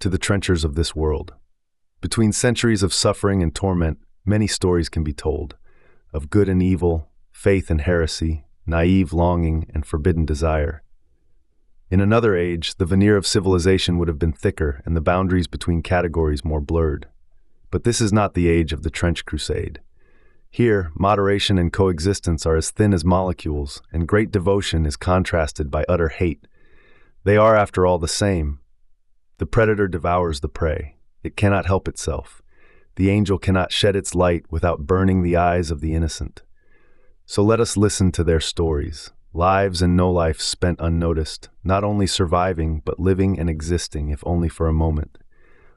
to the trenchers of this world. Between centuries of suffering and torment, many stories can be told, of good and evil, faith and heresy, naive longing and forbidden desire. In another age, the veneer of civilization would have been thicker and the boundaries between categories more blurred. But this is not the age of the trench crusade. Here, moderation and coexistence are as thin as molecules, and great devotion is contrasted by utter hate. They are, after all, the same. The predator devours the prey. It cannot help itself. The angel cannot shed its light without burning the eyes of the innocent. So let us listen to their stories, lives and no life spent unnoticed, not only surviving but living and existing, if only for a moment.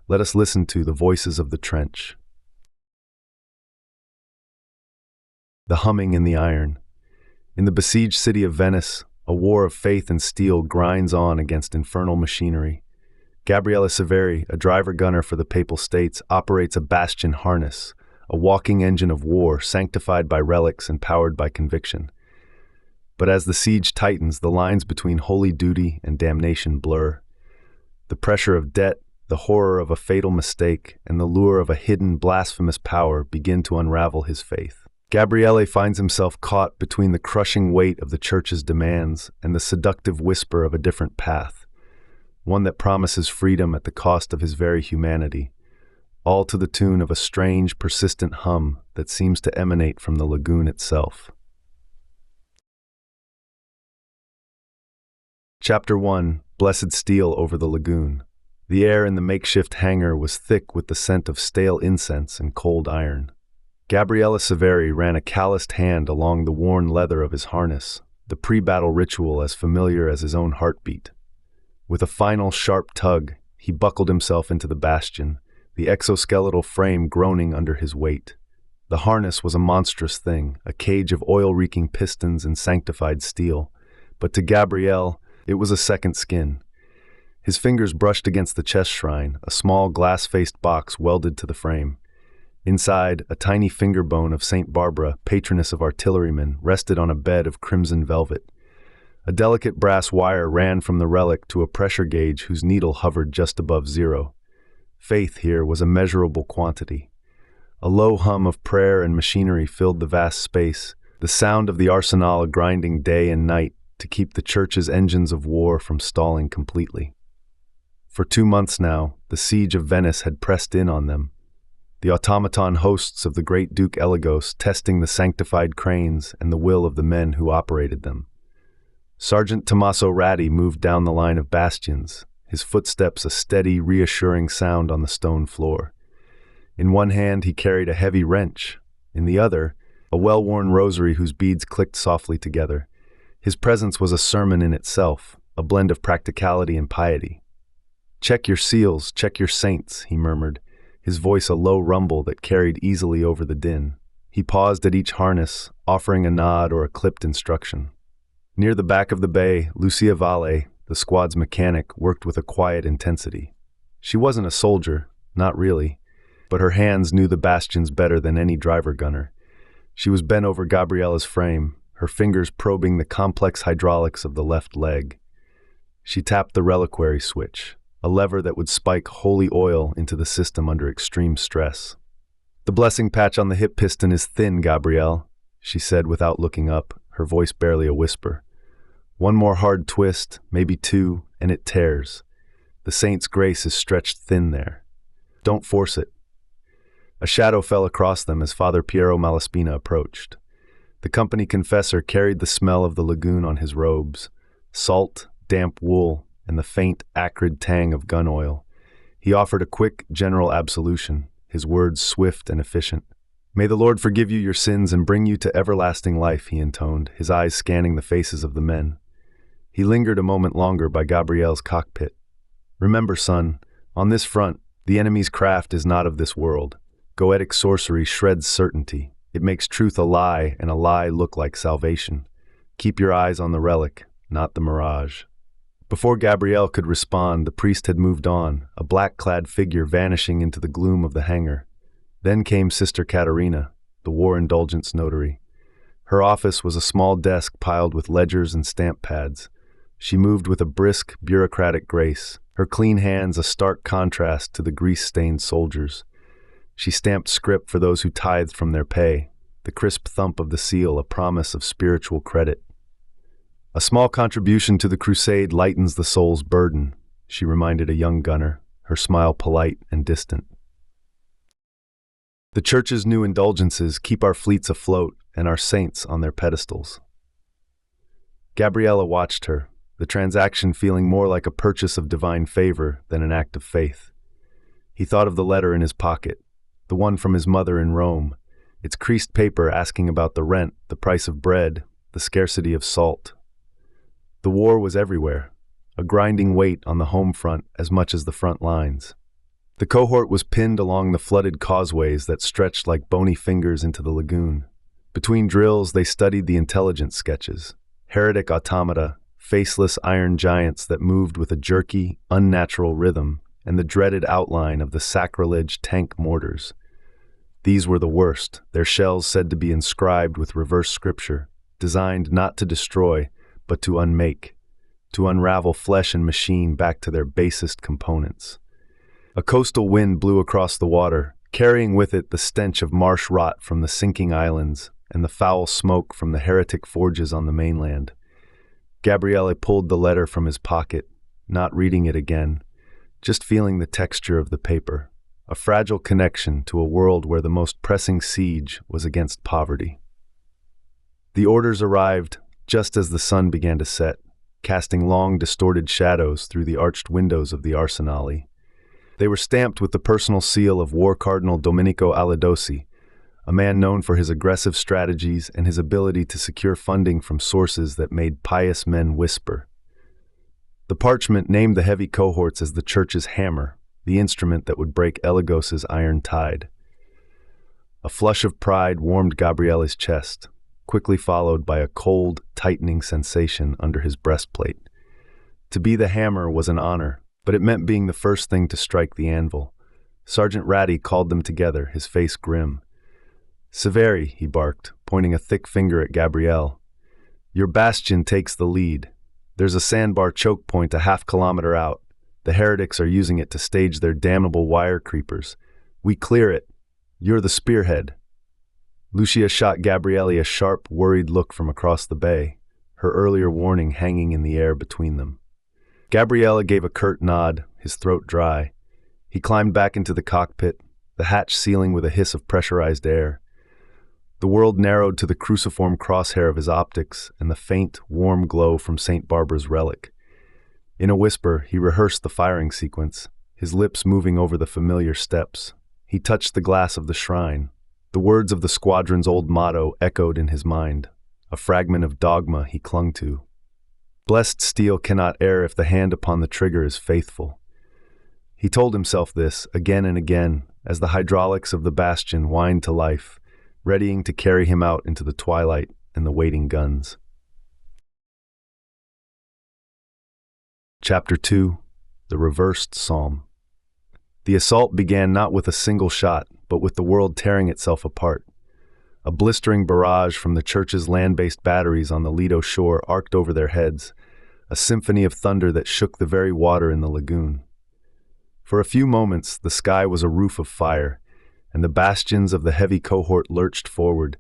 Let us listen to the voices of the trench. The humming in the iron. In the besieged city of Venice, a war of faith and steel grinds on against infernal machinery. Gabriele Severi, a driver-gunner for the Papal States, operates a Bastion harness, a walking engine of war sanctified by relics and powered by conviction. But as the siege tightens, the lines between holy duty and damnation blur. The pressure of debt, the horror of a fatal mistake, and the lure of a hidden, blasphemous power begin to unravel his faith. Gabriele finds himself caught between the crushing weight of the Church's demands and the seductive whisper of a different path, one that promises freedom at the cost of his very humanity, all to the tune of a strange, persistent hum that seems to emanate from the lagoon itself. Chapter 1. Blessed Steel over the Lagoon. The air in the makeshift hangar was thick with the scent of stale incense and cold iron. Gabriele Severi ran a calloused hand along the worn leather of his harness, the pre-battle ritual as familiar as his own heartbeat. With a final sharp tug, he buckled himself into the Bastion, the exoskeletal frame groaning under his weight. The harness was a monstrous thing, a cage of oil-reeking pistons and sanctified steel, but to Gabriele, it was a second skin. His fingers brushed against the chest shrine, a small glass-faced box welded to the frame. Inside, a tiny finger bone of St. Barbara, patroness of artillerymen, rested on a bed of crimson velvet. A delicate brass wire ran from the relic to a pressure gauge whose needle hovered just above zero. Faith here was a measurable quantity. A low hum of prayer and machinery filled the vast space, the sound of the arsenal grinding day and night to keep the Church's engines of war from stalling completely. For 2 months now, the siege of Venice had pressed in on them, the automaton hosts of the great Duke Eligos testing the sanctified cranes and the will of the men who operated them. Sergeant Tommaso Ratti moved down the line of bastions, his footsteps a steady, reassuring sound on the stone floor. In one hand he carried a heavy wrench, in the other, a well-worn rosary whose beads clicked softly together. His presence was a sermon in itself, a blend of practicality and piety. "Check your seals, check your saints," he murmured, his voice a low rumble that carried easily over the din. He paused at each harness, offering a nod or a clipped instruction. Near the back of the bay, Lucia Valle, the squad's mechanic, worked with a quiet intensity. She wasn't a soldier, not really, but her hands knew the bastions better than any driver-gunner. She was bent over Gabriele's frame, her fingers probing the complex hydraulics of the left leg. She tapped the reliquary switch, a lever that would spike holy oil into the system under extreme stress. "The blessing patch on the hip piston is thin, Gabriele," she said without looking up, her voice barely a whisper. "One more hard twist, maybe 2, and it tears. The saint's grace is stretched thin there. Don't force it." A shadow fell across them as Father Piero Malaspina approached. The company confessor carried the smell of the lagoon on his robes, salt, damp wool, and the faint, acrid tang of gun oil. He offered a quick, general absolution, his words swift and efficient. "May the Lord forgive you your sins and bring you to everlasting life," he intoned, his eyes scanning the faces of the men. He lingered a moment longer by Gabriele's cockpit. "Remember, son, on this front, the enemy's craft is not of this world. Goetic sorcery shreds certainty. It makes truth a lie and a lie look like salvation. Keep your eyes on the relic, not the mirage." Before Gabriele could respond, the priest had moved on, a black-clad figure vanishing into the gloom of the hangar. Then came Sister Caterina, the war indulgence notary. Her office was a small desk piled with ledgers and stamp pads. She moved with a brisk, bureaucratic grace, her clean hands a stark contrast to the grease-stained soldiers. She stamped script for those who tithed from their pay, the crisp thump of the seal a promise of spiritual credit. "A small contribution to the crusade lightens the soul's burden," she reminded a young gunner, her smile polite and distant. "The Church's new indulgences keep our fleets afloat and our saints on their pedestals." Gabriele watched her, the transaction feeling more like a purchase of divine favor than an act of faith. He thought of the letter in his pocket, the one from his mother in Rome, its creased paper asking about the rent, the price of bread, the scarcity of salt. The war was everywhere, a grinding weight on the home front as much as the front lines. The cohort was pinned along the flooded causeways that stretched like bony fingers into the lagoon. Between drills, they studied the intelligence sketches, heretic automata, faceless iron giants that moved with a jerky, unnatural rhythm, and the dreaded outline of the sacrilege tank mortars. These were the worst, their shells said to be inscribed with reverse scripture, designed not to destroy, but to unmake, to unravel flesh and machine back to their basest components. A coastal wind blew across the water, carrying with it the stench of marsh rot from the sinking islands and the foul smoke from the heretic forges on the mainland. Gabriele pulled the letter from his pocket, not reading it again, just feeling the texture of the paper, a fragile connection to a world where the most pressing siege was against poverty. The orders arrived just as the sun began to set, casting long, distorted shadows through the arched windows of the arsenale. They were stamped with the personal seal of War Cardinal Domenico Aladosi, a man known for his aggressive strategies and his ability to secure funding from sources that made pious men whisper. The parchment named the heavy cohorts as the Church's hammer, the instrument that would break Elagos's iron tide. A flush of pride warmed Gabriele's chest, quickly followed by a cold, tightening sensation under his breastplate. To be the hammer was an honor, but it meant being the first thing to strike the anvil. Sergeant Ratty called them together, his face grim. "Severi," he barked, pointing a thick finger at Gabriele. "Your Bastion takes the lead. There's a sandbar choke point a half-kilometer out. The heretics are using it to stage their damnable wire creepers. We clear it. You're the spearhead." Lucia shot Gabriele a sharp, worried look from across the bay, her earlier warning hanging in the air between them. Gabriele gave a curt nod, his throat dry. He climbed back into the cockpit, the hatch sealing with a hiss of pressurized air. The world narrowed to the cruciform crosshair of his optics and the faint, warm glow from St. Barbara's relic. In a whisper, he rehearsed the firing sequence, his lips moving over the familiar steps. He touched the glass of the shrine. The words of the squadron's old motto echoed in his mind, a fragment of dogma he clung to. Blessed steel cannot err if the hand upon the trigger is faithful. He told himself this again and again as the hydraulics of the Bastion whined to life, readying to carry him out into the twilight and the waiting guns. Chapter 2. The Reversed Psalm. The assault began not with a single shot, but with the world tearing itself apart. A blistering barrage from the Church's land-based batteries on the Lido shore arced over their heads, a symphony of thunder that shook the very water in the lagoon. For a few moments, the sky was a roof of fire, and the bastions of the heavy cohort lurched forward,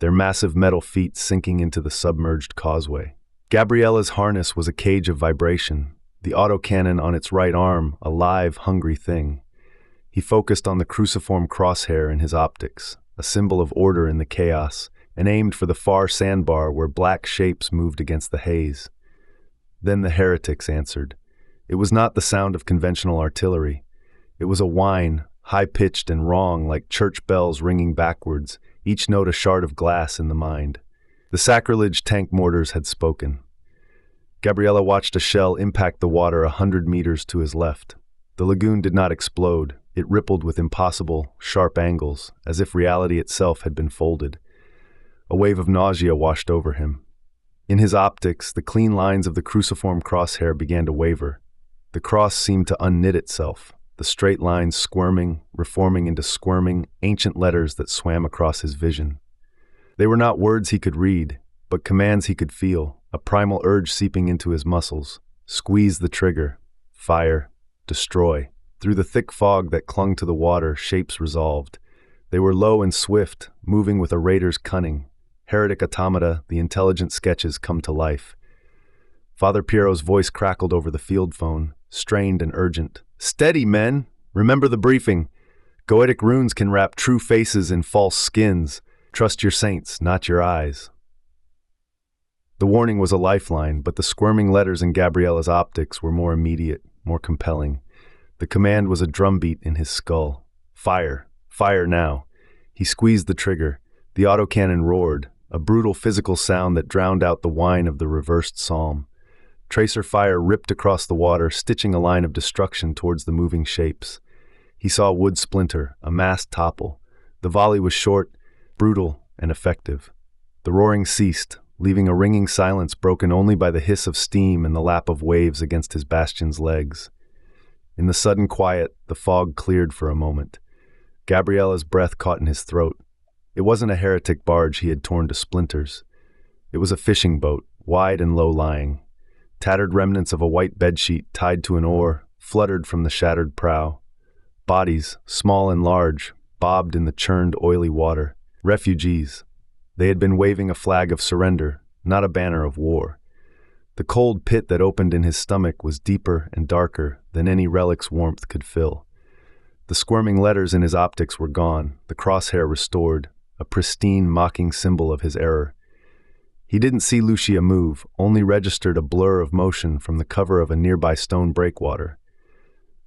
their massive metal feet sinking into the submerged causeway. Gabriele's harness was a cage of vibration, the autocannon on its right arm a live, hungry thing. He focused on the cruciform crosshair in his optics, a symbol of order in the chaos, and aimed for the far sandbar where black shapes moved against the haze. Then the heretics answered. It was not the sound of conventional artillery. It was a whine, high-pitched and wrong like church bells ringing backwards, each note a shard of glass in the mind. The sacrilege tank mortars had spoken. Gabriele watched a shell impact the water 100 meters to his left. The lagoon did not explode. It rippled with impossible, sharp angles, as if reality itself had been folded. A wave of nausea washed over him. In his optics, the clean lines of the cruciform crosshair began to waver. The cross seemed to unknit itself, the straight lines squirming, reforming into squirming, ancient letters that swam across his vision. They were not words he could read, but commands he could feel, a primal urge seeping into his muscles. Squeeze the trigger. Fire. destroy. Through the thick fog that clung to the water, shapes resolved. They were low and swift, moving with a raider's cunning. Heretic automata, the intelligent sketches come to life. Father Piero's voice crackled over the field phone, strained and urgent. "Steady, men! Remember the briefing. Goetic runes can wrap true faces in false skins. Trust your saints, not your eyes." The warning was a lifeline, but the squirming letters in Gabriele's optics were more immediate, more compelling. The command was a drumbeat in his skull. Fire! Fire now! He squeezed the trigger. The autocannon roared, a brutal physical sound that drowned out the whine of the reversed psalm. Tracer fire ripped across the water, stitching a line of destruction towards the moving shapes. He saw a wood splinter, a mast topple. The volley was short, brutal, and effective. The roaring ceased, leaving a ringing silence broken only by the hiss of steam and the lap of waves against his bastion's legs. In the sudden quiet, the fog cleared for a moment. Gabriele's breath caught in his throat. It wasn't a heretic barge he had torn to splinters. It was a fishing boat, wide and low-lying. Tattered remnants of a white bedsheet tied to an oar fluttered from the shattered prow. Bodies, small and large, bobbed in the churned, oily water. Refugees. They had been waving a flag of surrender, not a banner of war. The cold pit that opened in his stomach was deeper and darker than any relic's warmth could fill. The squirming letters in his optics were gone, the crosshair restored, a pristine, mocking symbol of his error. He didn't see Lucia move, only registered a blur of motion from the cover of a nearby stone breakwater.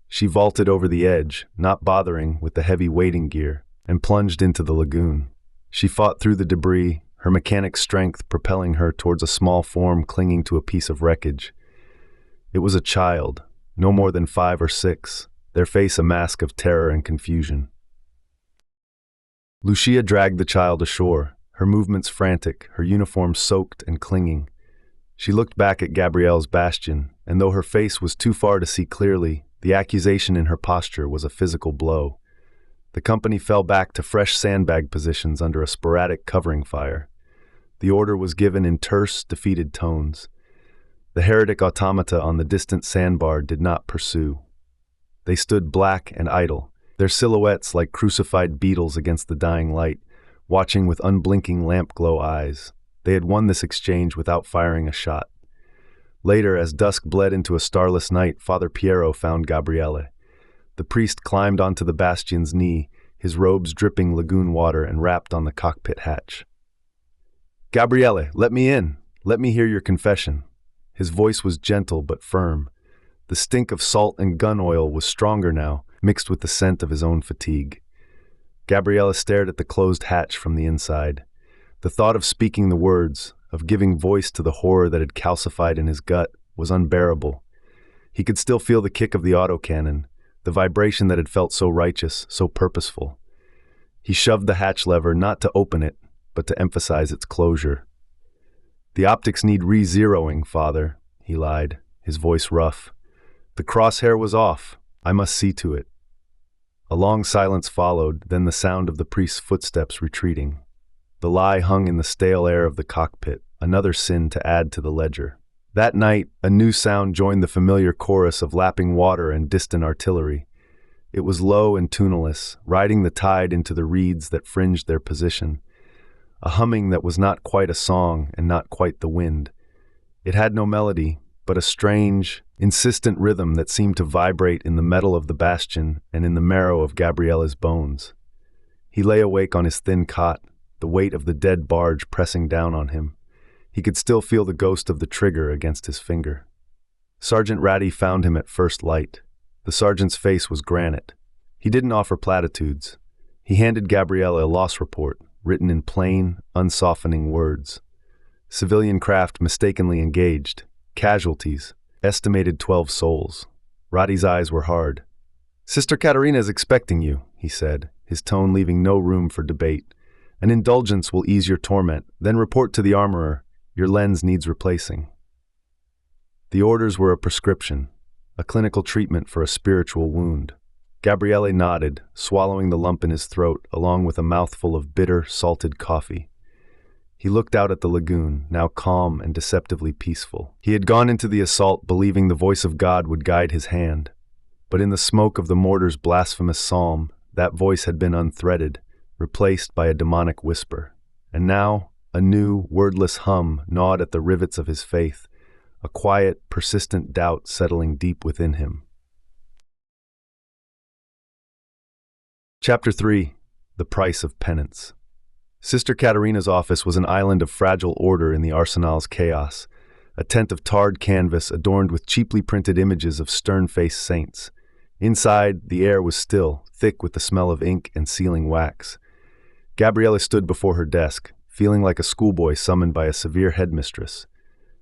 She vaulted over the edge, not bothering with the heavy wading gear, and plunged into the lagoon. She fought through the debris, her mechanic strength propelling her towards a small form clinging to a piece of wreckage. It was a child, no more than 5 or 6, their face a mask of terror and confusion. Lucia dragged the child ashore, her movements frantic, her uniform soaked and clinging. She looked back at Gabriele's Bastion, and though her face was too far to see clearly, the accusation in her posture was a physical blow. The company fell back to fresh sandbag positions under a sporadic covering fire. The order was given in terse, defeated tones. The heretic automata on the distant sandbar did not pursue. They stood black and idle, their silhouettes like crucified beetles against the dying light, watching with unblinking lamp-glow eyes. They had won this exchange without firing a shot. Later, as dusk bled into a starless night, Father Piero found Gabriele. The priest climbed onto the Bastion's knee, his robes dripping lagoon water, and rapped on the cockpit hatch. "Gabriele, let me in. Let me hear your confession." His voice was gentle but firm. The stink of salt and gun oil was stronger now, mixed with the scent of his own fatigue. Gabriele stared at the closed hatch from the inside. The thought of speaking the words, of giving voice to the horror that had calcified in his gut, was unbearable. He could still feel the kick of the autocannon, the vibration that had felt so righteous, so purposeful. He shoved the hatch lever not to open it, but to emphasize its closure. "The optics need re-zeroing, Father," he lied, his voice rough. "The crosshair was off. I must see to it." A long silence followed, then the sound of the priest's footsteps retreating. The lie hung in the stale air of the cockpit, another sin to add to the ledger. That night, a new sound joined the familiar chorus of lapping water and distant artillery. It was low and tuneless, riding the tide into the reeds that fringed their position. A humming that was not quite a song and not quite the wind. It had no melody, but a strange, insistent rhythm that seemed to vibrate in the metal of the Bastion and in the marrow of Gabriele's bones. He lay awake on his thin cot, the weight of the dead barge pressing down on him. He could still feel the ghost of the trigger against his finger. Sergeant Ratty found him at first light. The sergeant's face was granite. He didn't offer platitudes. He handed Gabriele a loss report, written in plain, unsoftening words. Civilian craft mistakenly engaged. Casualties. Estimated 12 souls. Ratty's eyes were hard. "Sister Caterina is expecting you," he said, his tone leaving no room for debate. "An indulgence will ease your torment, then report to the armorer. Your lens needs replacing." The orders were a prescription, a clinical treatment for a spiritual wound. Gabriele nodded, swallowing the lump in his throat, along with a mouthful of bitter, salted coffee. He looked out at the lagoon, now calm and deceptively peaceful. He had gone into the assault believing the voice of God would guide his hand. But in the smoke of the mortar's blasphemous psalm, that voice had been unthreaded, replaced by a demonic whisper. And now, a new, wordless hum gnawed at the rivets of his faith, a quiet, persistent doubt settling deep within him. Chapter 3. The Price of Penance. Sister Katerina's office was an island of fragile order in the arsenal's chaos, a tent of tarred canvas adorned with cheaply printed images of stern-faced saints. Inside, the air was still, thick with the smell of ink and sealing wax. Gabriele stood before her desk, feeling like a schoolboy summoned by a severe headmistress.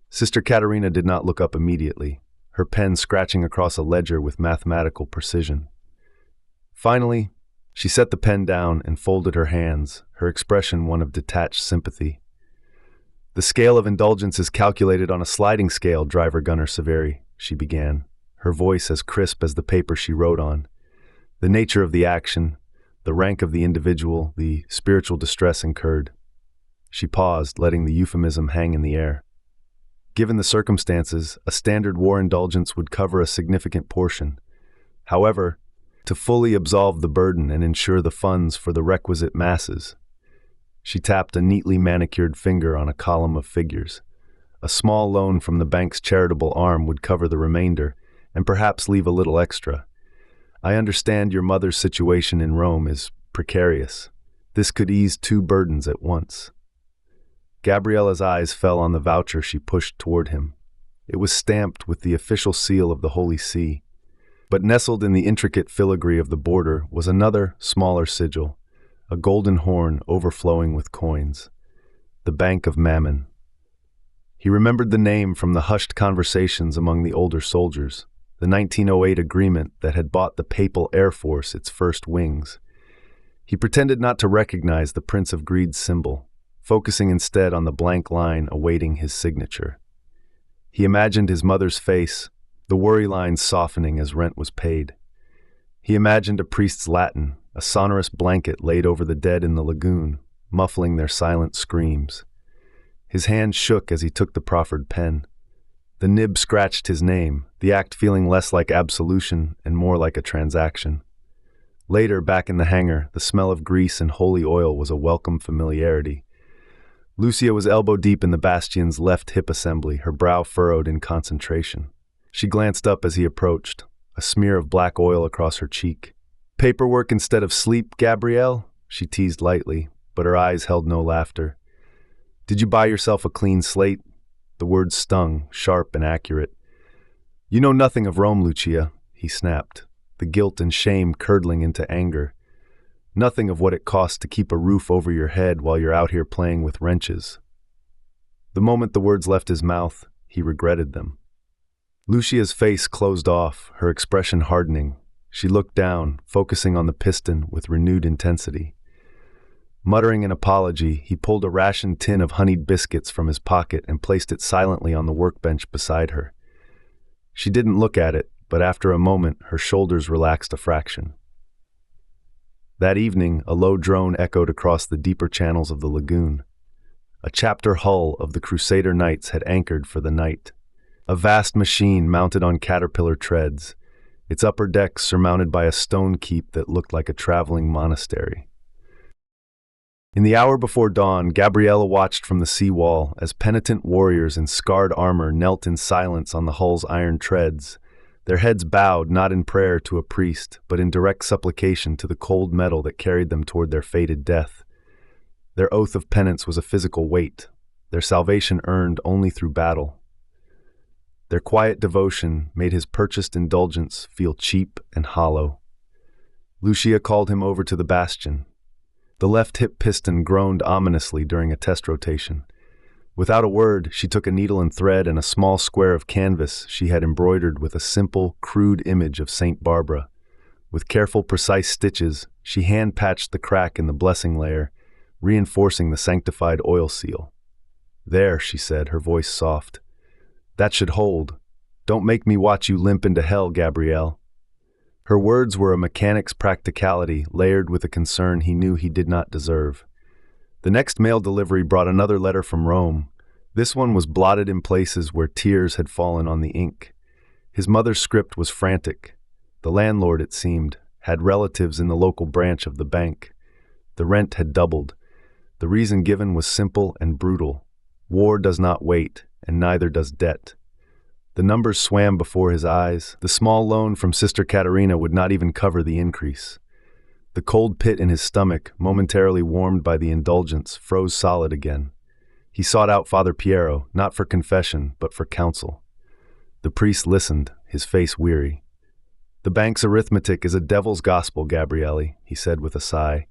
Sister Katerina did not look up immediately, her pen scratching across a ledger with mathematical precision. Finally, she set the pen down and folded her hands, her expression one of detached sympathy. "The scale of indulgence is calculated on a sliding scale, Driver Gunner Severi," she began, her voice as crisp as the paper she wrote on. "The nature of the action, the rank of the individual, the spiritual distress incurred." She paused, letting the euphemism hang in the air. Given the circumstances, a standard war indulgence would cover a significant portion. However, to fully absolve the burden and ensure the funds for the requisite masses. She tapped a neatly manicured finger on a column of figures. A small loan from the bank's charitable arm would cover the remainder, and perhaps leave a little extra. "I understand your mother's situation in Rome is precarious. This could ease two burdens at once." Gabriele's eyes fell on the voucher she pushed toward him. It was stamped with the official seal of the Holy See. But nestled in the intricate filigree of the border was another, smaller sigil, a golden horn overflowing with coins. The Bank of Mammon. He remembered the name from the hushed conversations among the older soldiers, the 1908 agreement that had bought the Papal Air Force its first wings. He pretended not to recognize the Prince of Greed's symbol, focusing instead on the blank line awaiting his signature. He imagined his mother's face, the worry lines softening as rent was paid. He imagined a priest's Latin, a sonorous blanket laid over the dead in the lagoon, muffling their silent screams. His hand shook as he took the proffered pen. The nib scratched his name, the act feeling less like absolution and more like a transaction. Later, back in the hangar, the smell of grease and holy oil was a welcome familiarity. Lucia was elbow-deep in the Bastion's left hip assembly, her brow furrowed in concentration. She glanced up as he approached, a smear of black oil across her cheek. "Paperwork instead of sleep, Gabriele?" she teased lightly, but her eyes held no laughter. "Did you buy yourself a clean slate?" The words stung, sharp and accurate. "You know nothing of Rome, Lucia," he snapped, the guilt and shame curdling into anger. "Nothing of what it costs to keep a roof over your head while you're out here playing with wrenches." The moment the words left his mouth, he regretted them. Lucia's face closed off, her expression hardening. She looked down, focusing on the piston with renewed intensity. Muttering an apology, he pulled a rationed tin of honeyed biscuits from his pocket and placed it silently on the workbench beside her. She didn't look at it, but after a moment, her shoulders relaxed a fraction. That evening, a low drone echoed across the deeper channels of the lagoon. A chapter hull of the Crusader Knights had anchored for the night. A vast machine mounted on caterpillar treads, its upper deck surmounted by a stone keep that looked like a traveling monastery. In the hour before dawn, Gabriele watched from the sea-wall as penitent warriors in scarred armor knelt in silence on the hull's iron treads, their heads bowed not in prayer to a priest, but in direct supplication to the cold metal that carried them toward their fated death. Their oath of penance was a physical weight, their salvation earned only through battle. Their quiet devotion made his purchased indulgence feel cheap and hollow. Lucia called him over to the Bastion. The left hip piston groaned ominously during a test rotation. Without a word, she took a needle and thread and a small square of canvas she had embroidered with a simple, crude image of Saint Barbara. With careful, precise stitches, she hand-patched the crack in the blessing layer, reinforcing the sanctified oil seal. "There," she said, her voice soft. "That should hold. Don't make me watch you limp into hell, Gabriele." Her words were a mechanic's practicality layered with a concern he knew he did not deserve. The next mail delivery brought another letter from Rome. This one was blotted in places where tears had fallen on the ink. His mother's script was frantic. The landlord, it seemed, had relatives in the local branch of the bank. The rent had doubled. The reason given was simple and brutal. War does not wait, and neither does debt. The numbers swam before his eyes. The small loan from Sister Katerina would not even cover the increase. The cold pit in his stomach, momentarily warmed by the indulgence, froze solid again. He sought out Father Piero, not for confession, but for counsel. The priest listened, his face weary. "The bank's arithmetic is a devil's gospel, Gabriele," he said with a sigh.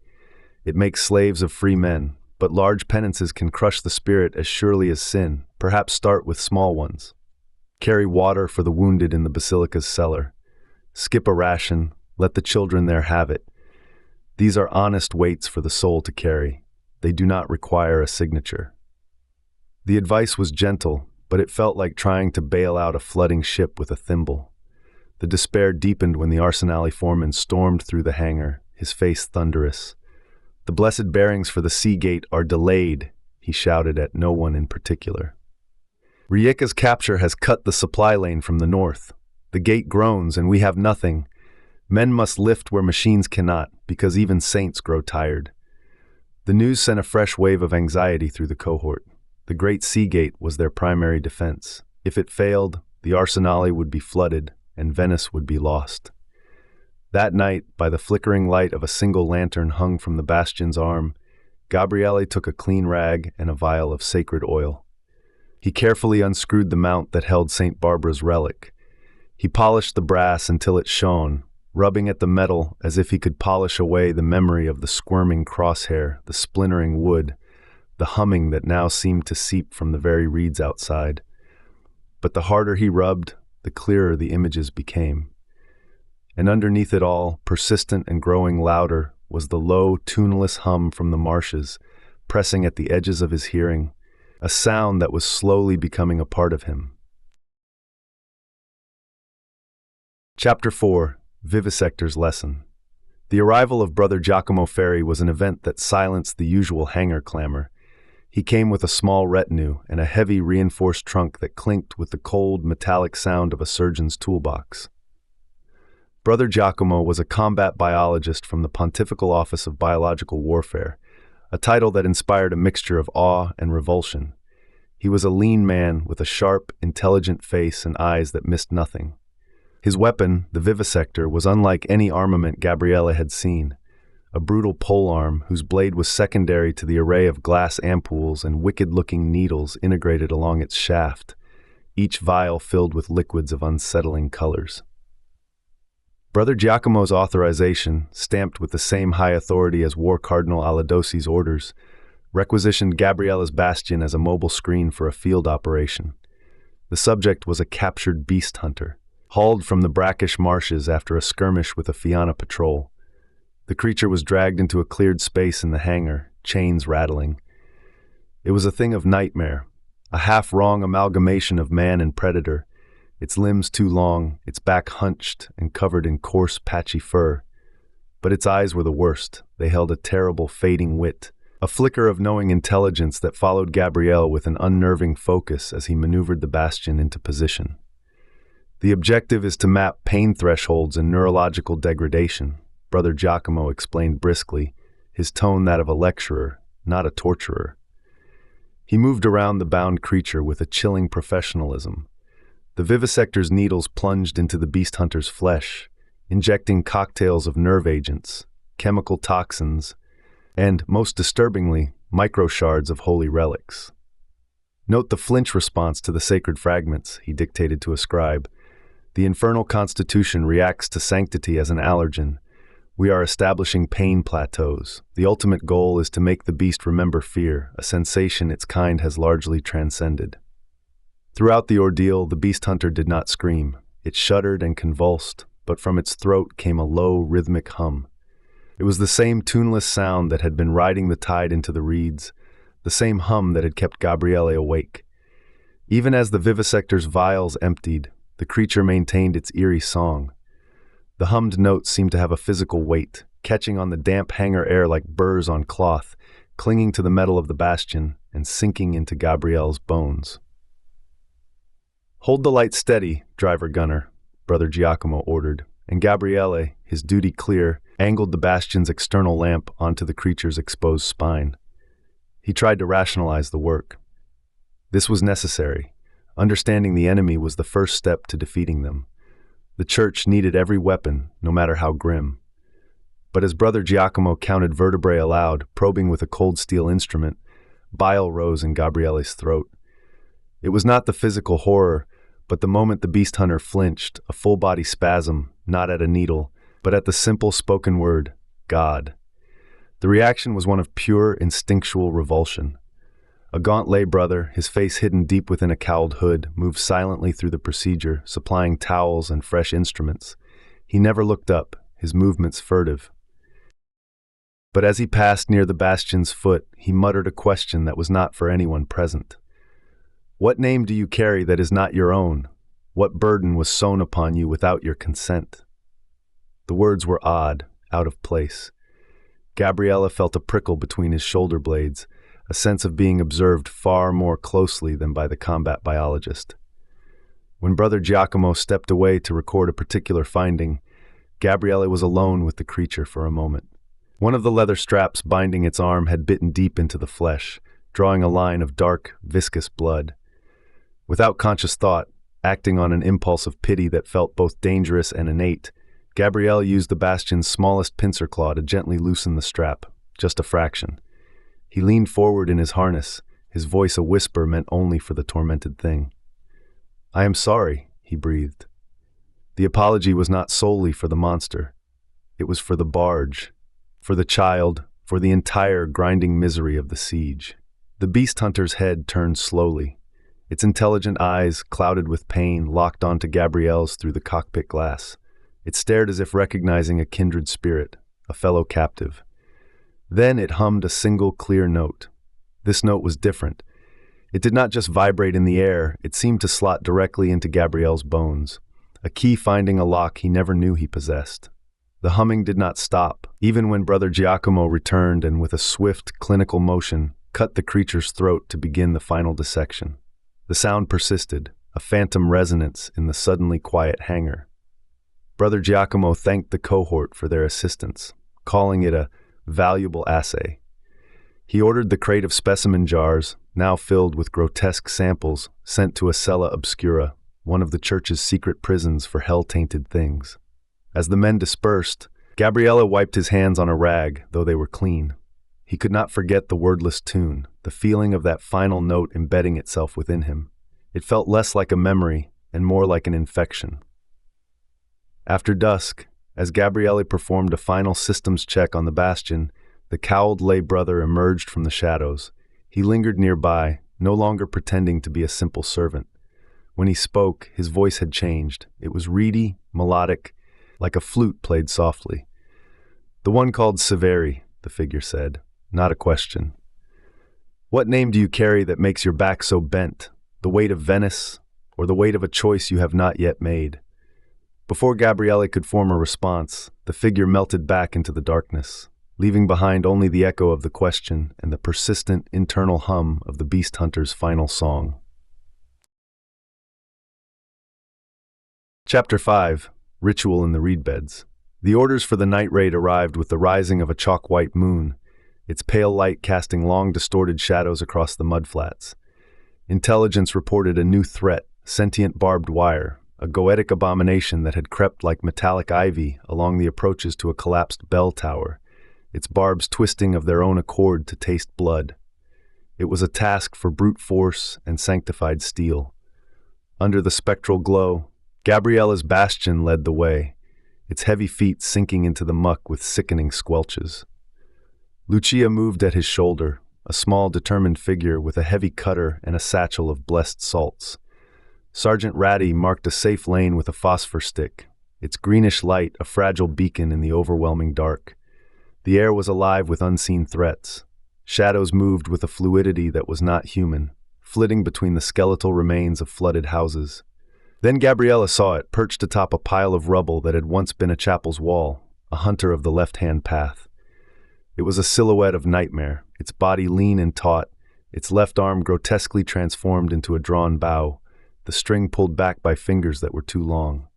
"It makes slaves of free men, but large penances can crush the spirit as surely as sin. Perhaps start with small ones. Carry water for the wounded in the basilica's cellar. Skip a ration, let the children there have it. These are honest weights for the soul to carry. They do not require a signature." The advice was gentle, but it felt like trying to bail out a flooding ship with a thimble. The despair deepened when the Arsenale foreman stormed through the hangar, his face thunderous. "The blessed bearings for the sea gate are delayed," he shouted at no one in particular. "Rijeka's capture has cut the supply lane from the north. The gate groans and we have nothing. Men must lift where machines cannot, because even saints grow tired." The news sent a fresh wave of anxiety through the cohort. The great sea gate was their primary defense. If it failed, the Arsenale would be flooded, and Venice would be lost. That night, by the flickering light of a single lantern hung from the Bastion's arm, Gabriele took a clean rag and a vial of sacred oil. He carefully unscrewed the mount that held St. Barbara's relic. He polished the brass until it shone, rubbing at the metal as if he could polish away the memory of the squirming crosshair, the splintering wood, the humming that now seemed to seep from the very reeds outside. But the harder he rubbed, the clearer the images became. And underneath it all, persistent and growing louder, was the low, tuneless hum from the marshes, pressing at the edges of his hearing, a sound that was slowly becoming a part of him. Chapter 4. Vivisector's Lesson. The arrival of Brother Giacomo Ferri was an event that silenced the usual hangar clamor. He came with a small retinue and a heavy reinforced trunk that clinked with the cold, metallic sound of a surgeon's toolbox. Brother Giacomo was a combat biologist from the Pontifical Office of Biological Warfare, a title that inspired a mixture of awe and revulsion. He was a lean man with a sharp, intelligent face and eyes that missed nothing. His weapon, the vivisector, was unlike any armament Gabriele had seen, a brutal polearm whose blade was secondary to the array of glass ampoules and wicked-looking needles integrated along its shaft, each vial filled with liquids of unsettling colors. Brother Giacomo's authorization, stamped with the same high authority as War Cardinal Aladosi's orders, requisitioned Gabriele's Bastion as a mobile screen for a field operation. The subject was a captured beast hunter, hauled from the brackish marshes after a skirmish with a Fianna patrol. The creature was dragged into a cleared space in the hangar, chains rattling. It was a thing of nightmare, a half-wrong amalgamation of man and predator, its limbs too long, its back hunched and covered in coarse, patchy fur. But its eyes were the worst. They held a terrible, fading wit, a flicker of knowing intelligence that followed Gabriele with an unnerving focus as he maneuvered the Bastion into position. "The objective is to map pain thresholds and neurological degradation," Brother Giacomo explained briskly, his tone that of a lecturer, not a torturer. He moved around the bound creature with a chilling professionalism. The vivisector's needles plunged into the beast hunter's flesh, injecting cocktails of nerve agents, chemical toxins, and, most disturbingly, microshards of holy relics. "Note the flinch response to the sacred fragments," he dictated to a scribe. "The infernal constitution reacts to sanctity as an allergen. We are establishing pain plateaus. The ultimate goal is to make the beast remember fear, a sensation its kind has largely transcended." Throughout the ordeal, the beast hunter did not scream. It shuddered and convulsed, but from its throat came a low, rhythmic hum. It was the same tuneless sound that had been riding the tide into the reeds, the same hum that had kept Gabriele awake. Even as the vivisector's vials emptied, the creature maintained its eerie song. The hummed notes seemed to have a physical weight, catching on the damp hangar air like burrs on cloth, clinging to the metal of the Bastion and sinking into Gabriele's bones. "Hold the light steady, driver gunner," Brother Giacomo ordered, and Gabriele, his duty clear, angled the Bastion's external lamp onto the creature's exposed spine. He tried to rationalize the work. This was necessary. Understanding the enemy was the first step to defeating them. The church needed every weapon, no matter how grim. But as Brother Giacomo counted vertebrae aloud, probing with a cold steel instrument, bile rose in Gabriele's throat. It was not the physical horror, but the moment the beast hunter flinched, a full-body spasm, not at a needle, but at the simple spoken word, God. The reaction was one of pure, instinctual revulsion. A gaunt lay brother, his face hidden deep within a cowled hood, moved silently through the procedure, supplying towels and fresh instruments. He never looked up, his movements furtive. But as he passed near the Bastion's foot, he muttered a question that was not for anyone present. What name do you carry that is not your own? What burden was sewn upon you without your consent? The words were odd, out of place. Gabriele felt a prickle between his shoulder blades, a sense of being observed far more closely than by the combat biologist. When Brother Giacomo stepped away to record a particular finding, Gabriele was alone with the creature for a moment. One of the leather straps binding its arm had bitten deep into the flesh, drawing a line of dark, viscous blood. Without conscious thought, acting on an impulse of pity that felt both dangerous and innate, Gabriele used the Bastion's smallest pincer claw to gently loosen the strap, just a fraction. He leaned forward in his harness, his voice a whisper meant only for the tormented thing. "I am sorry," he breathed. The apology was not solely for the monster. It was for the barge, for the child, for the entire grinding misery of the siege. The beast hunter's head turned slowly. Its intelligent eyes, clouded with pain, locked onto Gabriele's through the cockpit glass. It stared as if recognizing a kindred spirit, a fellow captive. Then it hummed a single clear note. This note was different. It did not just vibrate in the air, it seemed to slot directly into Gabriele's bones, a key finding a lock he never knew he possessed. The humming did not stop, even when Brother Giacomo returned and with a swift, clinical motion, cut the creature's throat to begin the final dissection. The sound persisted, a phantom resonance in the suddenly quiet hangar. Brother Giacomo thanked the cohort for their assistance, calling it a valuable assay. He ordered the crate of specimen jars, now filled with grotesque samples, sent to a cella obscura, one of the church's secret prisons for hell-tainted things. As the men dispersed, Gabriele wiped his hands on a rag, though they were clean. He could not forget the wordless tune, the feeling of that final note embedding itself within him. It felt less like a memory and more like an infection. After dusk, as Gabriele performed a final systems check on the Bastion, the cowled lay brother emerged from the shadows. He lingered nearby, no longer pretending to be a simple servant. When he spoke, his voice had changed. It was reedy, melodic, like a flute played softly. "The one called Severi," the figure said, not a question. "What name do you carry that makes your back so bent? The weight of Venice, or the weight of a choice you have not yet made?" Before Gabriele could form a response, the figure melted back into the darkness, leaving behind only the echo of the question and the persistent internal hum of the beast hunter's final song. Chapter 5. Ritual in the Reed Beds. The orders for the night raid arrived with the rising of a chalk-white moon, its pale light casting long distorted shadows across the mudflats. Intelligence reported a new threat, sentient barbed wire, a goetic abomination that had crept like metallic ivy along the approaches to a collapsed bell tower, its barbs twisting of their own accord to taste blood. It was a task for brute force and sanctified steel. Under the spectral glow, Gabriele's Bastion led the way, its heavy feet sinking into the muck with sickening squelches. Lucia moved at his shoulder, a small, determined figure with a heavy cutter and a satchel of blessed salts. Sergeant Ratty marked a safe lane with a phosphor stick, its greenish light a fragile beacon in the overwhelming dark. The air was alive with unseen threats. Shadows moved with a fluidity that was not human, flitting between the skeletal remains of flooded houses. Then Gabriele saw it, perched atop a pile of rubble that had once been a chapel's wall, a hunter of the left-hand path. It was a silhouette of nightmare, its body lean and taut, its left arm grotesquely transformed into a drawn bow, the string pulled back by fingers that were too long.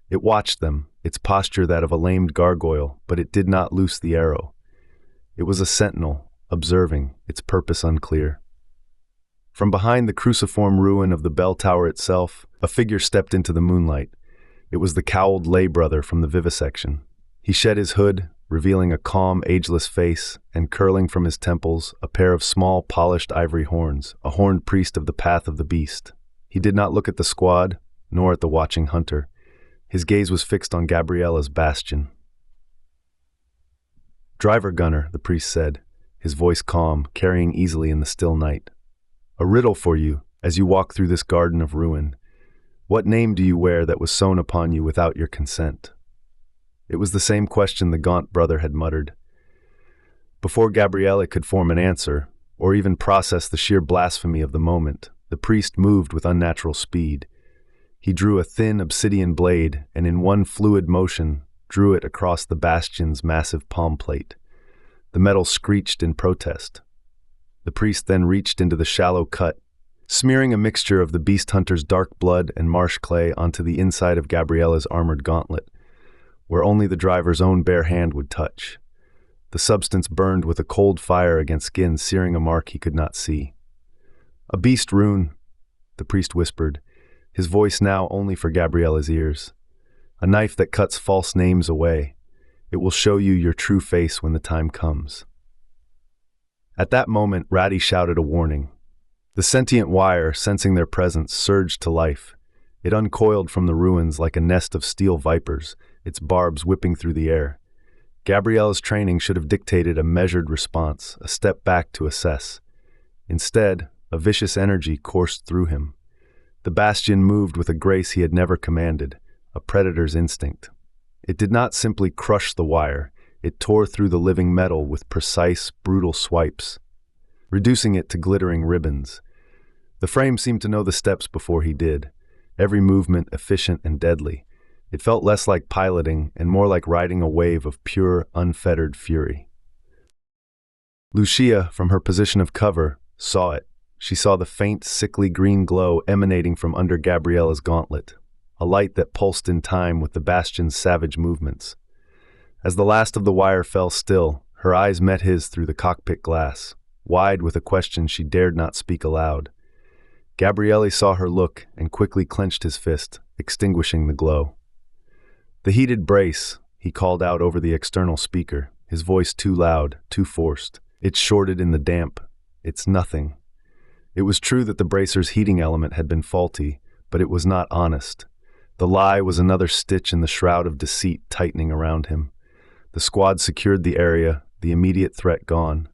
It watched them, its posture that of a lamed gargoyle, but it did not loose the arrow. It was a sentinel, observing, its purpose unclear. From behind the cruciform ruin of the bell tower itself, a figure stepped into the moonlight. It was the cowled lay brother from the vivisection. He shed his hood, revealing a calm, ageless face, and curling from his temples a pair of small, polished ivory horns, a horned priest of the path of the beast. He did not look at the squad, nor at the watching hunter. His gaze was fixed on Gabriella's Bastion. "Driver gunner," the priest said, his voice calm, carrying easily in the still night. "A riddle for you, as you walk through this garden of ruin. What name do you wear that was sewn upon you without your consent?" It was the same question the gaunt brother had muttered. Before Gabriele could form an answer, or even process the sheer blasphemy of the moment, the priest moved with unnatural speed. He drew a thin obsidian blade, and in one fluid motion, drew it across the bastion's massive palm plate. The metal screeched in protest. The priest then reached into the shallow cut, smearing a mixture of the beast hunter's dark blood and marsh clay onto the inside of Gabriele's armored gauntlet, where only the driver's own bare hand would touch. The substance burned with a cold fire against skin, searing a mark he could not see. "A beast rune," the priest whispered, his voice now only for Gabriele's ears. "A knife that cuts false names away. It will show you your true face when the time comes." At that moment, Ratty shouted a warning. The sentient wire, sensing their presence, surged to life. It uncoiled from the ruins like a nest of steel vipers, its barbs whipping through the air. Gabriele's training should have dictated a measured response, a step back to assess. Instead, a vicious energy coursed through him. The Bastion moved with a grace he had never commanded, a predator's instinct. It did not simply crush the wire, it tore through the living metal with precise, brutal swipes, reducing it to glittering ribbons. The frame seemed to know the steps before he did, every movement efficient and deadly. It felt less like piloting and more like riding a wave of pure, unfettered fury. Lucia, from her position of cover, saw it. She saw the faint, sickly green glow emanating from under Gabriele's gauntlet, a light that pulsed in time with the Bastion's savage movements. As the last of the wire fell still, her eyes met his through the cockpit glass, wide with a question she dared not speak aloud. Gabriele saw her look and quickly clenched his fist, extinguishing the glow. "The heated brace," he called out over the external speaker, his voice too loud, too forced. "It's shorted in the damp. It's nothing." It was true that the bracer's heating element had been faulty, but it was not honest. The lie was another stitch in the shroud of deceit tightening around him. The squad secured the area, the immediate threat gone.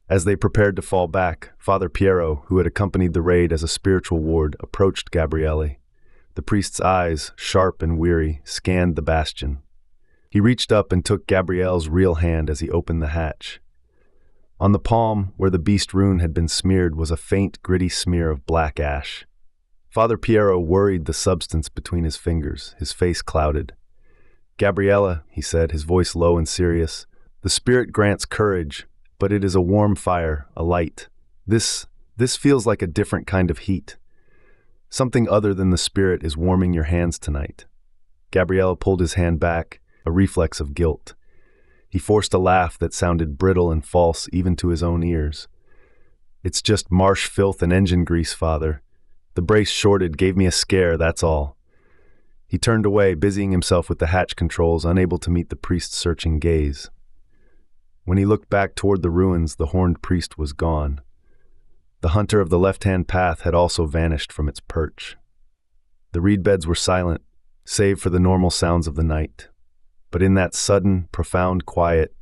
As they prepared to fall back, Father Piero, who had accompanied the raid as a spiritual ward, approached Gabriele. The priest's eyes, sharp and weary, scanned the Bastion. He reached up and took Gabriele's real hand as he opened the hatch. On the palm, where the beast rune had been smeared, was a faint, gritty smear of black ash. Father Piero worried the substance between his fingers, his face clouded. "Gabriele," he said, his voice low and serious, "the spirit grants courage, but it is a warm fire, a light. This feels like a different kind of heat. Something other than the spirit is warming your hands tonight." Gabriele pulled his hand back, a reflex of guilt. He forced a laugh that sounded brittle and false even to his own ears. "It's just marsh filth and engine grease, Father. The brace shorted gave me a scare, that's all." He turned away, busying himself with the hatch controls, unable to meet the priest's searching gaze. When he looked back toward the ruins, the horned priest was gone. The hunter of the left-hand path had also vanished from its perch. The reed beds were silent, save for the normal sounds of the night. But in that sudden, profound quiet,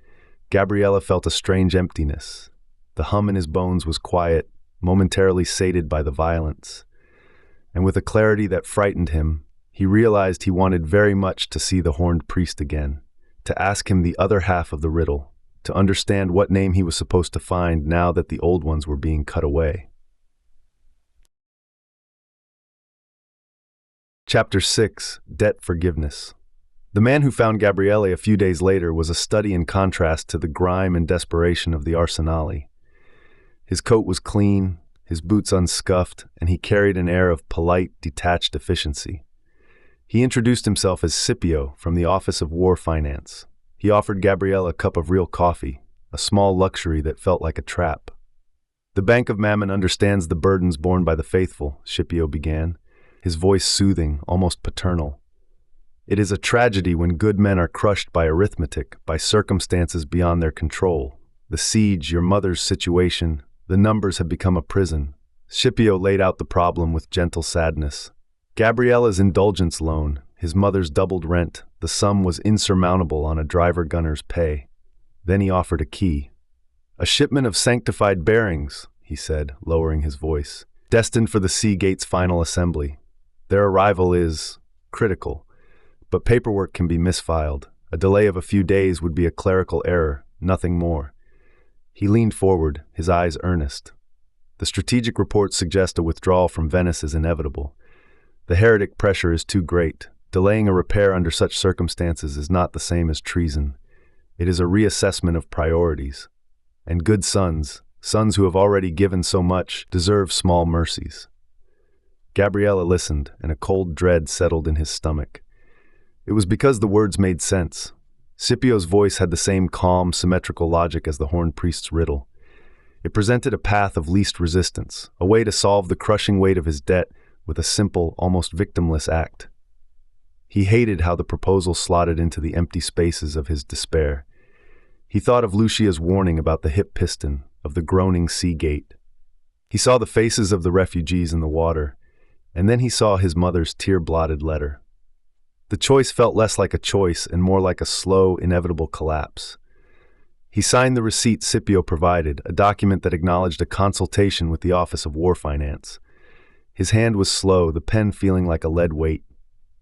Gabriele felt a strange emptiness. The hum in his bones was quiet, momentarily sated by the violence. And with a clarity that frightened him, he realized he wanted very much to see the horned priest again, to ask him the other half of the riddle, to understand what name he was supposed to find now that the old ones were being cut away. Chapter 6: Debt Forgiveness. The man who found Gabriele a few days later was a study in contrast to the grime and desperation of the Arsenali. His coat was clean, his boots unscuffed, and he carried an air of polite, detached efficiency. He introduced himself as Scipio from the Office of War Finance. He offered Gabriele a cup of real coffee, a small luxury that felt like a trap. "The Bank of Mammon understands the burdens borne by the faithful," Scipio began, his voice soothing, almost paternal. "It is a tragedy when good men are crushed by arithmetic, by circumstances beyond their control. The siege, your mother's situation, the numbers have become a prison." Scipio laid out the problem with gentle sadness. Gabriele's indulgence loan, his mother's doubled rent, the sum was insurmountable on a driver-gunner's pay. Then he offered a key. "A shipment of sanctified bearings," he said, lowering his voice, "destined for the Sea Gate's final assembly. Their arrival is critical, but paperwork can be misfiled. A delay of a few days would be a clerical error, nothing more." He leaned forward, his eyes earnest. "The strategic reports suggest a withdrawal from Venice is inevitable. The heretic pressure is too great. Delaying a repair under such circumstances is not the same as treason. It is a reassessment of priorities. And good sons, sons who have already given so much, deserve small mercies." Gabriele listened, and a cold dread settled in his stomach. It was because the words made sense. Scipio's voice had the same calm, symmetrical logic as the horned priest's riddle. It presented a path of least resistance, a way to solve the crushing weight of his debt with a simple, almost victimless act. He hated how the proposal slotted into the empty spaces of his despair. He thought of Lucia's warning about the hip piston, of the groaning sea gate. He saw the faces of the refugees in the water, and then he saw his mother's tear-blotted letter. The choice felt less like a choice and more like a slow, inevitable collapse. He signed the receipt Scipio provided, a document that acknowledged a consultation with the Office of War Finance. His hand was slow, the pen feeling like a lead weight.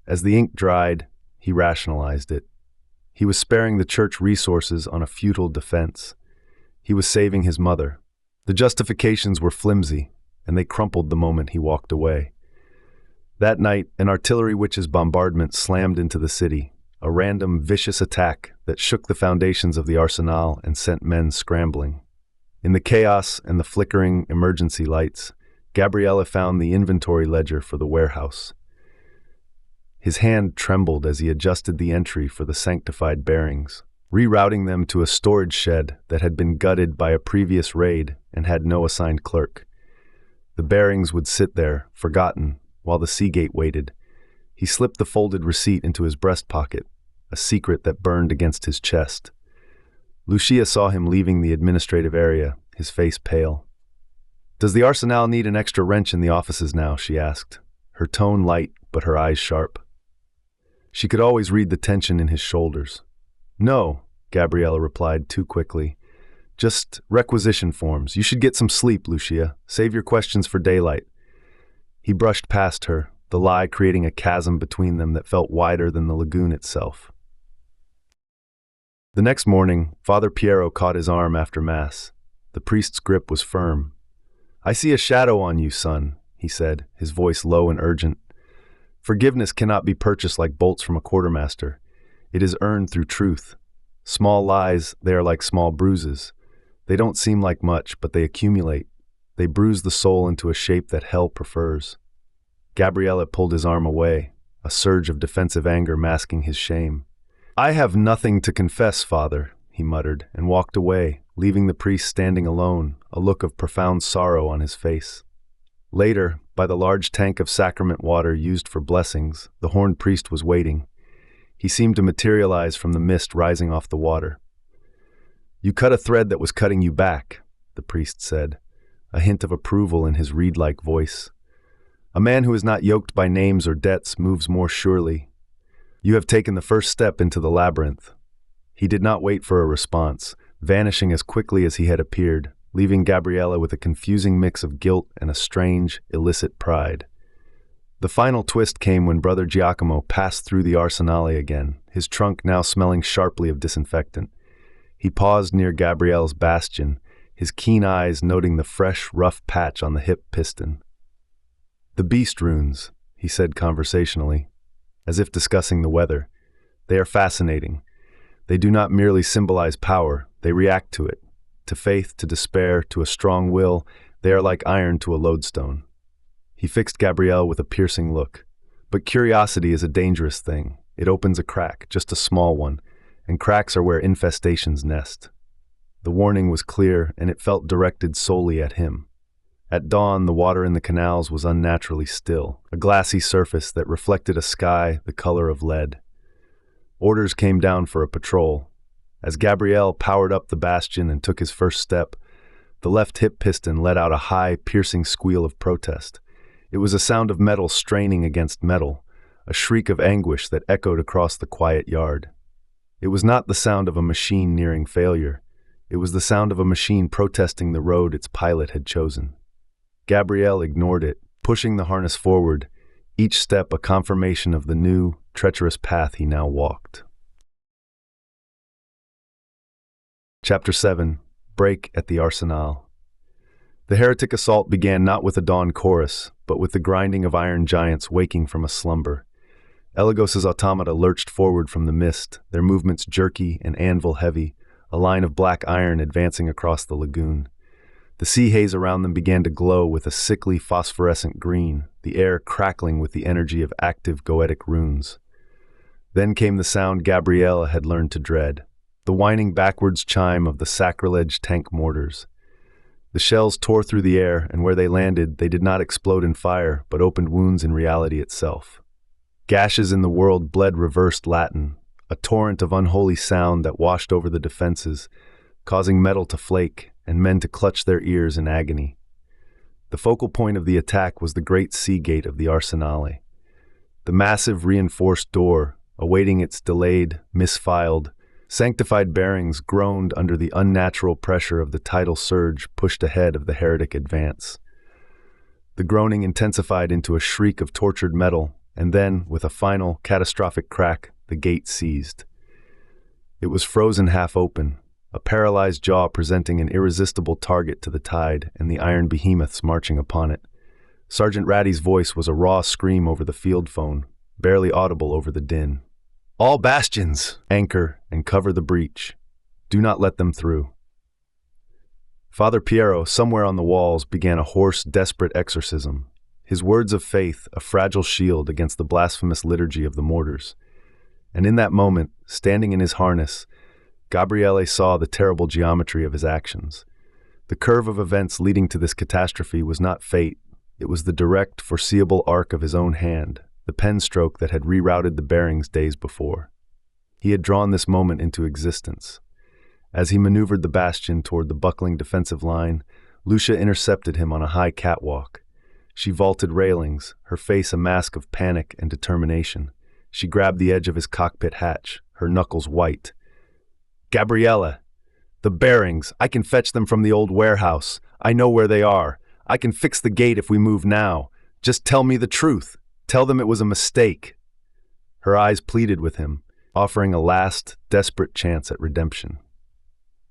As the ink dried, he rationalized it. He was sparing the church resources on a futile defense. He was saving his mother. The justifications were flimsy, and they crumpled the moment he walked away. That night, an artillery witch's bombardment slammed into the city, a random, vicious attack that shook the foundations of the arsenal and sent men scrambling. In the chaos and the flickering emergency lights, Gabriele found the inventory ledger for the warehouse. His hand trembled as he adjusted the entry for the sanctified bearings, rerouting them to a storage shed that had been gutted by a previous raid and had no assigned clerk. The bearings would sit there, forgotten, while the Seagate waited. He slipped the folded receipt into his breast pocket, a secret that burned against his chest. Lucia saw him leaving the administrative area, his face pale. "Does the arsenal need an extra wrench in the offices now?" she asked, her tone light but her eyes sharp. She could always read the tension in his shoulders. "No," Gabriele replied too quickly. "Just requisition forms. You should get some sleep, Lucia. Save your questions for daylight." He brushed past her, the lie creating a chasm between them that felt wider than the lagoon itself. The next morning, Father Piero caught his arm after Mass. The priest's grip was firm. "I see a shadow on you, son," he said, his voice low and urgent. "Forgiveness cannot be purchased like bolts from a quartermaster. It is earned through truth. Small lies, they are like small bruises. They don't seem like much, but they accumulate. They bruise the soul into a shape that hell prefers." Gabriele pulled his arm away, a surge of defensive anger masking his shame. "I have nothing to confess, Father," he muttered, and walked away, leaving the priest standing alone, a look of profound sorrow on his face. Later, by the large tank of sacrament water used for blessings, the horned priest was waiting. He seemed to materialize from the mist rising off the water. "You cut a thread that was cutting you back," the priest said, a hint of approval in his reed-like voice. "A man who is not yoked by names or debts moves more surely. You have taken the first step into the labyrinth." He did not wait for a response, vanishing as quickly as he had appeared, leaving Gabriele with a confusing mix of guilt and a strange, illicit pride. The final twist came when Brother Giacomo passed through the arsenale again, his trunk now smelling sharply of disinfectant. He paused near Gabriele's Bastion, his keen eyes noting the fresh, rough patch on the hip piston. "The beast runes," he said conversationally, as if discussing the weather. "They are fascinating. They do not merely symbolize power, they react to it. To faith, to despair, to a strong will, they are like iron to a lodestone." He fixed Gabriele with a piercing look. But curiosity is a dangerous thing. It opens a crack, just a small one, and cracks are where infestations nest. The warning was clear, and it felt directed solely at him. At dawn, the water in the canals was unnaturally still, a glassy surface that reflected a sky the color of lead. Orders came down for a patrol. As Gabriele powered up the bastion and took his first step, the left hip piston let out a high, piercing squeal of protest. It was a sound of metal straining against metal, a shriek of anguish that echoed across the quiet yard. It was not the sound of a machine nearing failure. It was the sound of a machine protesting the road its pilot had chosen. Gabriele ignored it, pushing the harness forward, each step a confirmation of the new, treacherous path he now walked. Chapter 7. Break at the Arsenal. The heretic assault began not with a dawn chorus, but with the grinding of iron giants waking from a slumber. Eligos's automata lurched forward from the mist, their movements jerky and anvil-heavy, a line of black iron advancing across the lagoon. The sea haze around them began to glow with a sickly phosphorescent green, the air crackling with the energy of active goetic runes. Then came the sound Gabriele had learned to dread, the whining backwards chime of the sacrilege tank mortars. The shells tore through the air, and where they landed, they did not explode in fire, but opened wounds in reality itself. Gashes in the world bled reversed Latin, a torrent of unholy sound that washed over the defenses, causing metal to flake and men to clutch their ears in agony. The focal point of the attack was the great sea gate of the Arsenale. The massive reinforced door, awaiting its delayed, misfiled, sanctified bearings, groaned under the unnatural pressure of the tidal surge pushed ahead of the heretic advance. The groaning intensified into a shriek of tortured metal, and then, with a final, catastrophic crack, the gate seized. It was frozen half open, a paralyzed jaw presenting an irresistible target to the tide and the iron behemoths marching upon it. Sergeant Ratty's voice was a raw scream over the field phone, barely audible over the din. "All bastions! Anchor and cover the breach. Do not let them through." Father Piero, somewhere on the walls, began a hoarse, desperate exorcism, his words of faith a fragile shield against the blasphemous liturgy of the mortars. And in that moment, standing in his harness, Gabriele saw the terrible geometry of his actions. The curve of events leading to this catastrophe was not fate. It was the direct, foreseeable arc of his own hand, the pen stroke that had rerouted the bearings days before. He had drawn this moment into existence. As he maneuvered the bastion toward the buckling defensive line, Lucia intercepted him on a high catwalk. She vaulted railings, her face a mask of panic and determination. She grabbed the edge of his cockpit hatch, her knuckles white. "Gabriele, the bearings, I can fetch them from the old warehouse. I know where they are. I can fix the gate if we move now. Just tell me the truth. Tell them it was a mistake." Her eyes pleaded with him, offering a last, desperate chance at redemption.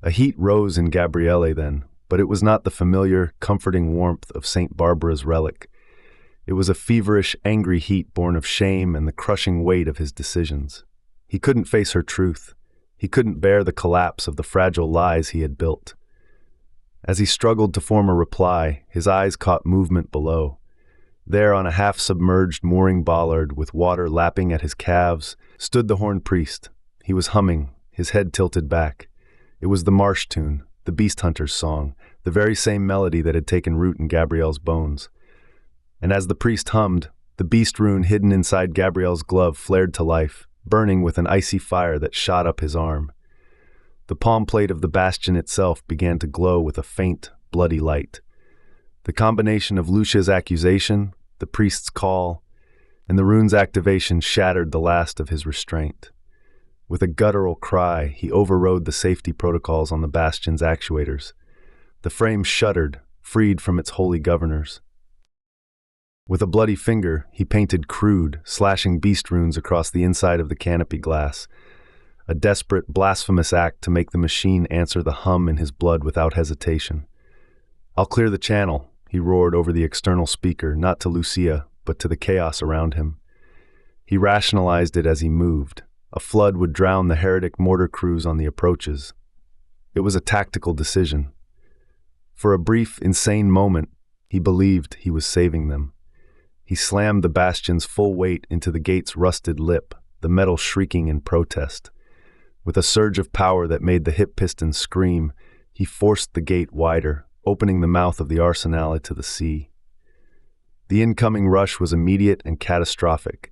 A heat rose in Gabriele then, but it was not the familiar, comforting warmth of St. Barbara's relic. It was a feverish, angry heat born of shame and the crushing weight of his decisions. He couldn't face her truth. He couldn't bear the collapse of the fragile lies he had built. As he struggled to form a reply, his eyes caught movement below. There, on a half-submerged mooring bollard with water lapping at his calves, stood the horned priest. He was humming, his head tilted back. It was the marsh tune, the beast hunter's song, the very same melody that had taken root in Gabrielle's bones. And as the priest hummed, the beast rune hidden inside Gabrielle's glove flared to life, burning with an icy fire that shot up his arm. The palm plate of the bastion itself began to glow with a faint, bloody light. The combination of Lucia's accusation, the priest's call, and the rune's activation shattered the last of his restraint. With a guttural cry, he overrode the safety protocols on the bastion's actuators. The frame shuddered, freed from its holy governors. With a bloody finger, he painted crude, slashing beast runes across the inside of the canopy glass, a desperate, blasphemous act to make the machine answer the hum in his blood without hesitation. "I'll clear the channel," he roared over the external speaker, not to Lucia, but to the chaos around him. He rationalized it as he moved. A flood would drown the heretic mortar crews on the approaches. It was a tactical decision. For a brief, insane moment, he believed he was saving them. He slammed the bastion's full weight into the gate's rusted lip, the metal shrieking in protest. With a surge of power that made the hip piston scream, he forced the gate wider, opening the mouth of the arsenal into the sea. The incoming rush was immediate and catastrophic.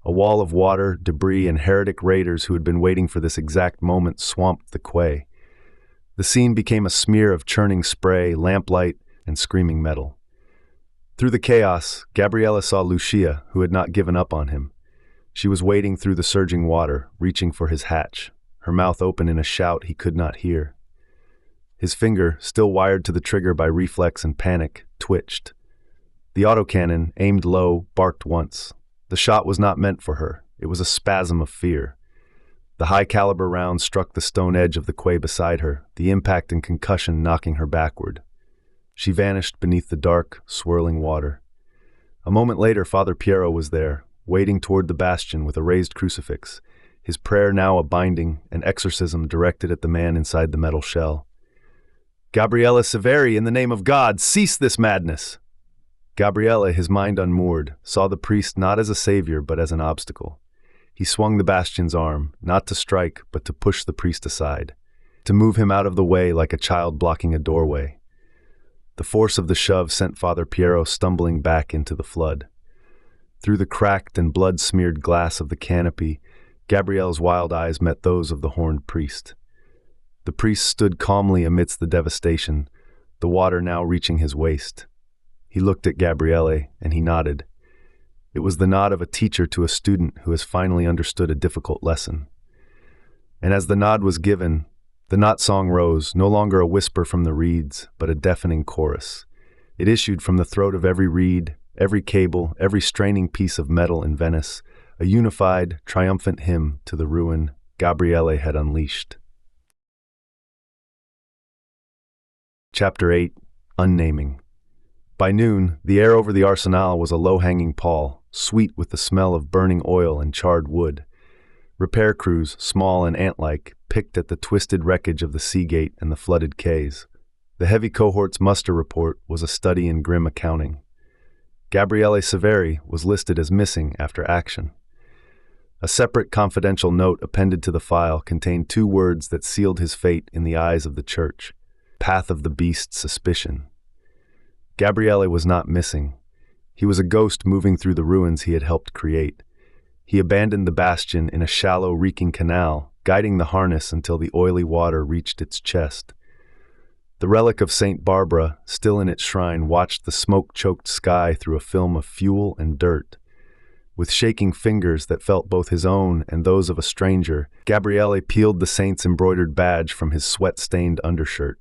A wall of water, debris, and heretic raiders who had been waiting for this exact moment swamped the quay. The scene became a smear of churning spray, lamplight, and screaming metal. Through the chaos, Gabriele saw Lucia, who had not given up on him. She was wading through the surging water, reaching for his hatch, her mouth open in a shout he could not hear. His finger, still wired to the trigger by reflex and panic, twitched. The autocannon, aimed low, barked once. The shot was not meant for her. It was a spasm of fear. The high-caliber round struck the stone edge of the quay beside her, the impact and concussion knocking her backward. She vanished beneath the dark, swirling water. A moment later, Father Piero was there, wading toward the bastion with a raised crucifix, his prayer now a binding, an exorcism directed at the man inside the metal shell. "Gabriele Severi, in the name of God, cease this madness!" Gabriele, his mind unmoored, saw the priest not as a savior but as an obstacle. He swung the bastion's arm, not to strike but to push the priest aside, to move him out of the way like a child blocking a doorway. The force of the shove sent Father Piero stumbling back into the flood. Through the cracked and blood-smeared glass of the canopy, Gabriele's wild eyes met those of the horned priest. The priest stood calmly amidst the devastation, the water now reaching his waist. He looked at Gabriele, and he nodded. It was the nod of a teacher to a student who has finally understood a difficult lesson. And as the nod was given, the knot song rose, no longer a whisper from the reeds, but a deafening chorus. It issued from the throat of every reed, every cable, every straining piece of metal in Venice, a unified, triumphant hymn to the ruin Gabriele had unleashed. Chapter 8. Unnaming. By noon, the air over the arsenal was a low-hanging pall, sweet with the smell of burning oil and charred wood. Repair crews, small and ant-like, picked at the twisted wreckage of the sea gate and the flooded quays. The heavy cohort's muster report was a study in grim accounting. Gabriele Severi was listed as missing after action. A separate confidential note appended to the file contained 2 words that sealed his fate in the eyes of the church: Path of the Beast Suspicion. Gabriele was not missing. He was a ghost moving through the ruins he had helped create. He abandoned the bastion in a shallow, reeking canal, guiding the harness until the oily water reached its chest. The relic of St. Barbara, still in its shrine, watched the smoke-choked sky through a film of fuel and dirt. With shaking fingers that felt both his own and those of a stranger, Gabriele peeled the saint's embroidered badge from his sweat-stained undershirt.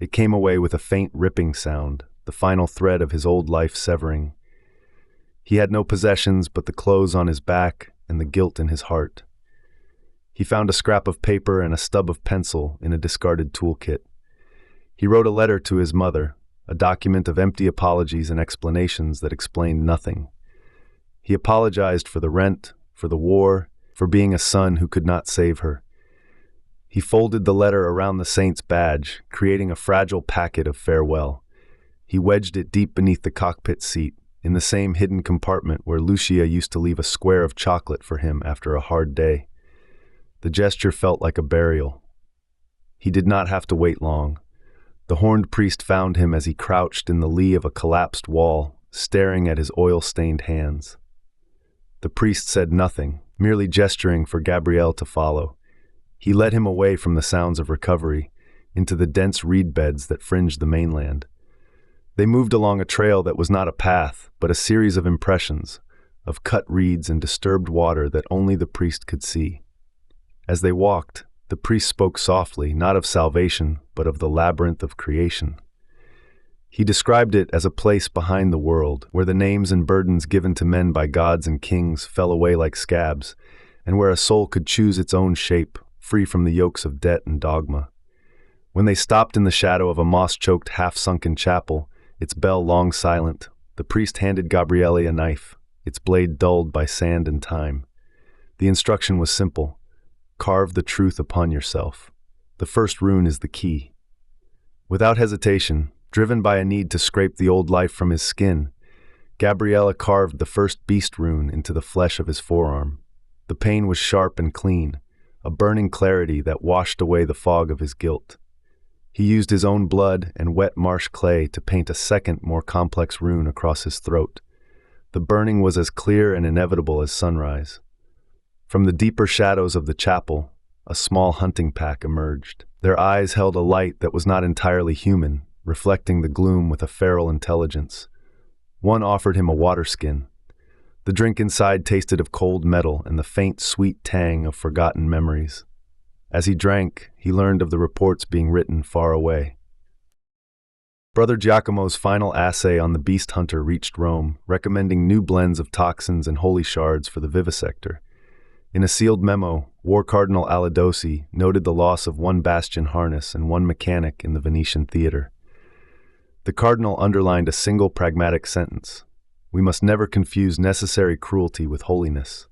It came away with a faint ripping sound, the final thread of his old life severing. He had no possessions but the clothes on his back and the guilt in his heart. He found a scrap of paper and a stub of pencil in a discarded toolkit. He wrote a letter to his mother, a document of empty apologies and explanations that explained nothing. He apologized for the rent, for the war, for being a son who could not save her. He folded the letter around the saint's badge, creating a fragile packet of farewell. He wedged it deep beneath the cockpit seat, in the same hidden compartment where Lucia used to leave a square of chocolate for him after a hard day. The gesture felt like a burial. He did not have to wait long. The horned priest found him as he crouched in the lee of a collapsed wall, staring at his oil-stained hands. The priest said nothing, merely gesturing for Gabriele to follow. He led him away from the sounds of recovery, into the dense reed beds that fringed the mainland. They moved along a trail that was not a path, but a series of impressions, of cut reeds and disturbed water that only the priest could see. As they walked, the priest spoke softly, not of salvation, but of the labyrinth of creation. He described it as a place behind the world, where the names and burdens given to men by gods and kings fell away like scabs, and where a soul could choose its own shape, free from the yokes of debt and dogma. When they stopped in the shadow of a moss-choked, half-sunken chapel, its bell long silent, the priest handed Gabriele a knife, its blade dulled by sand and time. The instruction was simple: carve the truth upon yourself. The first rune is the key. Without hesitation, driven by a need to scrape the old life from his skin, Gabriele carved the first beast rune into the flesh of his forearm. The pain was sharp and clean, a burning clarity that washed away the fog of his guilt. He used his own blood and wet marsh clay to paint a second, more complex rune across his throat. The burning was as clear and inevitable as sunrise. From the deeper shadows of the chapel, a small hunting pack emerged. Their eyes held a light that was not entirely human, reflecting the gloom with a feral intelligence. One offered him a water skin. The drink inside tasted of cold metal and the faint, sweet tang of forgotten memories. As he drank, he learned of the reports being written far away. Brother Giacomo's final assay on the beast hunter reached Rome, recommending new blends of toxins and holy shards for the vivisector. In a sealed memo, War Cardinal Alidossi noted the loss of one Bastion harness and one mechanic in the Venetian theater. The cardinal underlined a single pragmatic sentence: "We must never confuse necessary cruelty with holiness."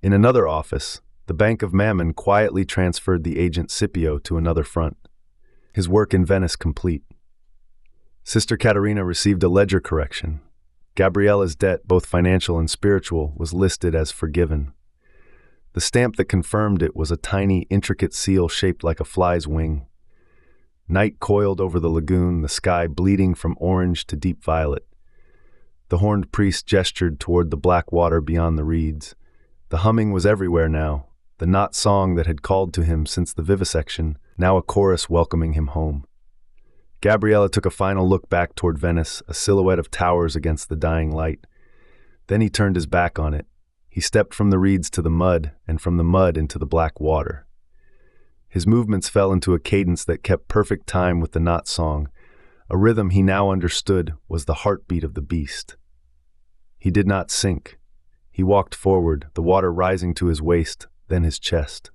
In another office, the Bank of Mammon quietly transferred the agent Scipio to another front, his work in Venice complete. Sister Caterina received a ledger correction. Gabriele's debt, both financial and spiritual, was listed as forgiven. The stamp that confirmed it was a tiny, intricate seal shaped like a fly's wing. Night coiled over the lagoon, the sky bleeding from orange to deep violet. The horned priest gestured toward the black water beyond the reeds. The humming was everywhere now, the knot song that had called to him since the vivisection, now a chorus welcoming him home. Gabriele took a final look back toward Venice, a silhouette of towers against the dying light. Then he turned his back on it. He stepped from the reeds to the mud, and from the mud into the black water. His movements fell into a cadence that kept perfect time with the knot song. A rhythm he now understood was the heartbeat of the beast. He did not sink. He walked forward, the water rising to his waist, then his chest.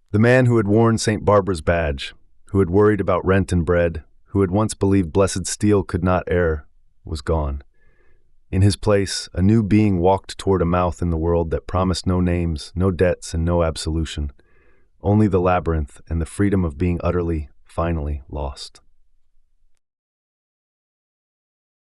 The man who had worn St. Barbara's badge, who had worried about rent and bread, who had once believed blessed steel could not err, was gone. In his place, a new being walked toward a mouth in the world that promised no names, no debts, and no absolution. Only the labyrinth and the freedom of being utterly, finally lost.